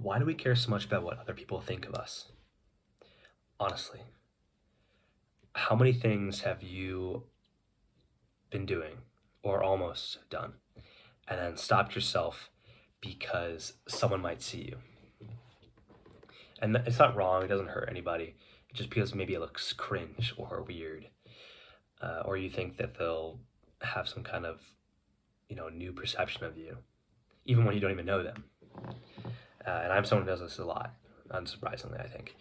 Why do we care so much about what other people think of us? Honestly, how many things have you been doing or almost done and then stopped yourself because someone might see you? And it's not wrong, it doesn't hurt anybody. It's just because maybe it looks cringe or weird, or you think that they'll have some kind of, new perception of you, even when you don't even know them. And I'm someone who does this a lot, unsurprisingly, I think.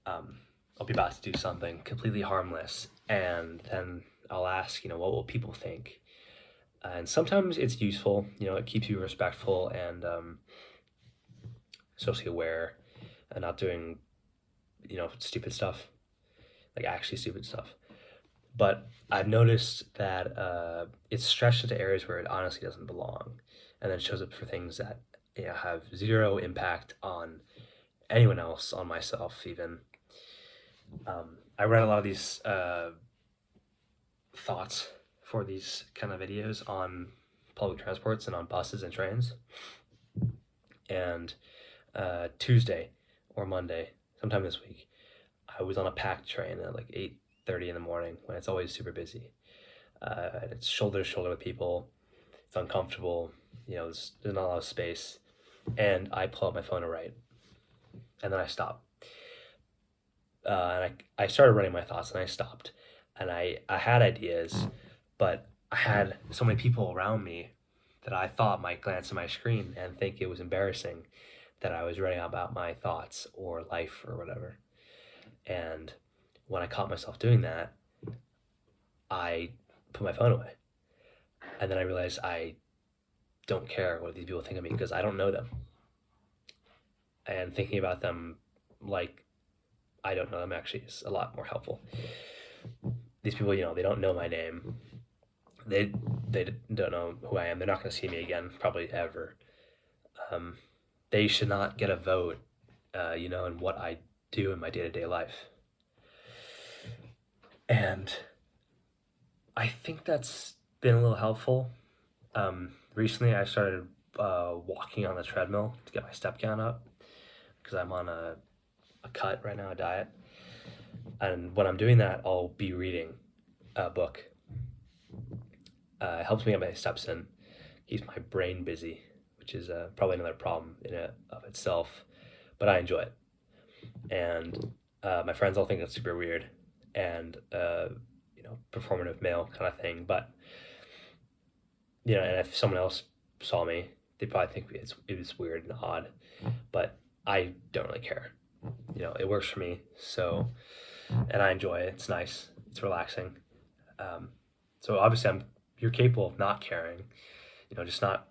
I'll be about to do something completely harmless, and then I'll ask, what will people think? And sometimes it's useful, it keeps you respectful and socially aware and not doing, stupid stuff, like actually stupid stuff. But I've noticed that it's stretched into areas where it honestly doesn't belong, and then shows up for things that have zero impact on anyone else, on myself even. I read a lot of these thoughts for these kind of videos on public transports and on buses and trains. And Tuesday or Monday, sometime this week, I was on a packed train at like 8:30 in the morning when it's always super busy. It's shoulder to shoulder with people. It's uncomfortable. There's not a lot of space. And I pull out my phone to write, and then I stop. And I started writing my thoughts, and I stopped. And I had ideas, but I had so many people around me that I thought might glance at my screen and think it was embarrassing that I was writing about my thoughts or life or whatever. And when I caught myself doing that, I put my phone away. And then I realized I don't care what these people think of me because I don't know them. And thinking about them like I don't know them actually is a lot more helpful. These people, they don't know my name. They don't know who I am. They're not going to see me again, probably ever. Um, they should not get a vote, in what I do in my day to day life. And I think that's been a little helpful. Recently, I started walking on the treadmill to get my step count up because I'm on a cut right now, a diet. And when I'm doing that, I'll be reading a book. It helps me get my steps in, keeps my brain busy, which is probably another problem in it of itself, but I enjoy it. And my friends all think it's super weird and performative male kind of thing. But and if someone else saw me, they'd probably think it was weird and odd. But I don't really care. It works for me. So, and I enjoy it. It's nice. It's relaxing. So obviously, you're capable of not caring. Just not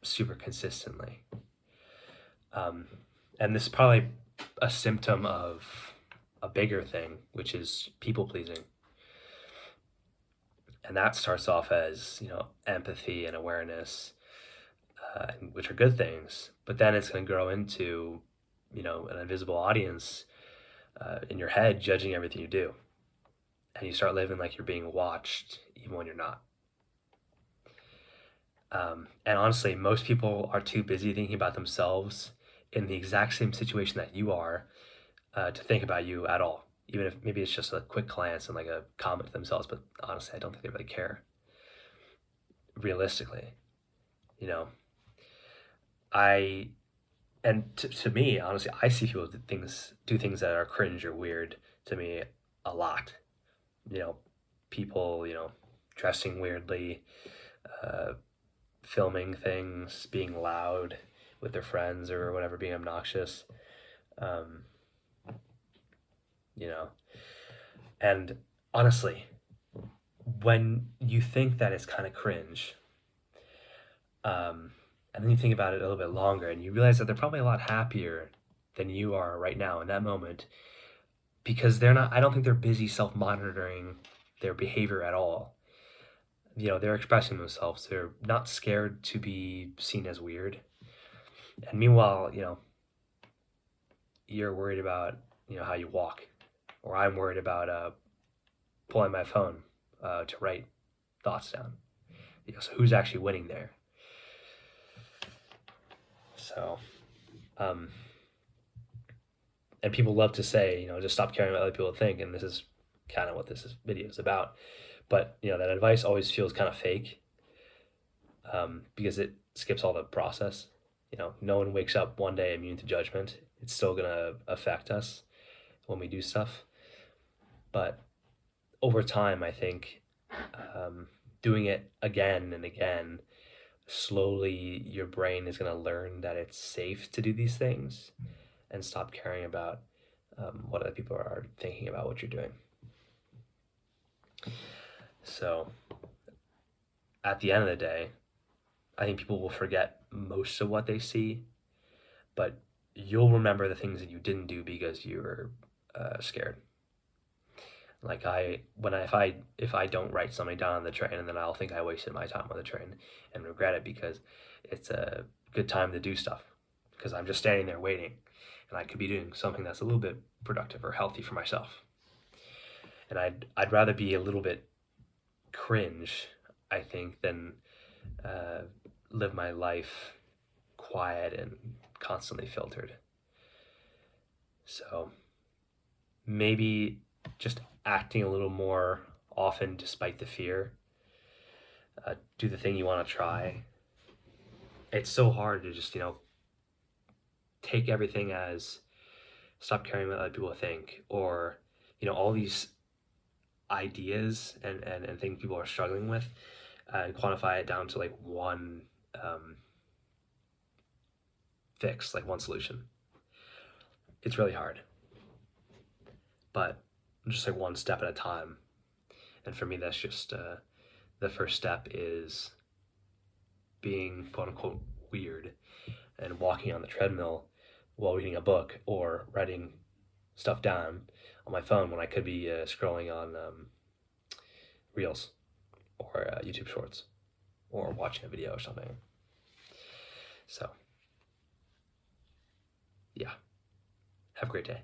super consistently. And this is probably a symptom of a bigger thing, which is people pleasing. And that starts off as, empathy and awareness, which are good things. But then it's going to grow into, an invisible audience in your head judging everything you do. And you start living like you're being watched, even when you're not. And honestly, most people are too busy thinking about themselves in the exact same situation that you are to think about you at all. Even if maybe it's just a quick glance and like a comment to themselves, but honestly, I don't think they really care. Realistically, I and to me, honestly, I see people do things that are cringe or weird to me a lot. You know, people, dressing weirdly, uh, filming things, being loud with their friends or whatever, being obnoxious. Um, you know, and honestly, when you think that it's kind of cringe, and then you think about it a little bit longer and you realize that they're probably a lot happier than you are right now in that moment because I don't think they're busy self monitoring their behavior at all. They're expressing themselves. They're not scared to be seen as weird. And meanwhile, you're worried about, how you walk, or I'm worried about pulling my phone to write thoughts down. So who's actually winning there? So Um, and people love to say, just stop caring what other people think. And this is kind of what video is about. But, that advice always feels kind of fake, because it skips all the process. No one wakes up one day immune to judgment. It's still going to affect us when we do stuff. But over time, I think, doing it again and again, slowly your brain is going to learn that it's safe to do these things and stop caring about what other people are thinking about what you're doing. So at the end of the day, I think people will forget most of what they see, but you'll remember the things that you didn't do because you were scared. Like if I don't write something down on the train, and then I'll think I wasted my time on the train and regret it because it's a good time to do stuff, because I'm just standing there waiting, and I could be doing something that's a little bit productive or healthy for myself. And I'd rather be a little bit cringe, I think, than live my life quiet and constantly filtered. So maybe just acting a little more often despite the fear. Do the thing you want to try. It's so hard to just, take everything as stop caring what other people think, or, all these ideas and things people are struggling with, and quantify it down to like one fix, like one solution. It's really hard, but just like one step at a time. And for me, that's just the first step is being quote unquote weird and walking on the treadmill while reading a book or writing stuff down on my phone when I could be scrolling on Reels or YouTube Shorts or watching a video or something. So, yeah. Have a great day.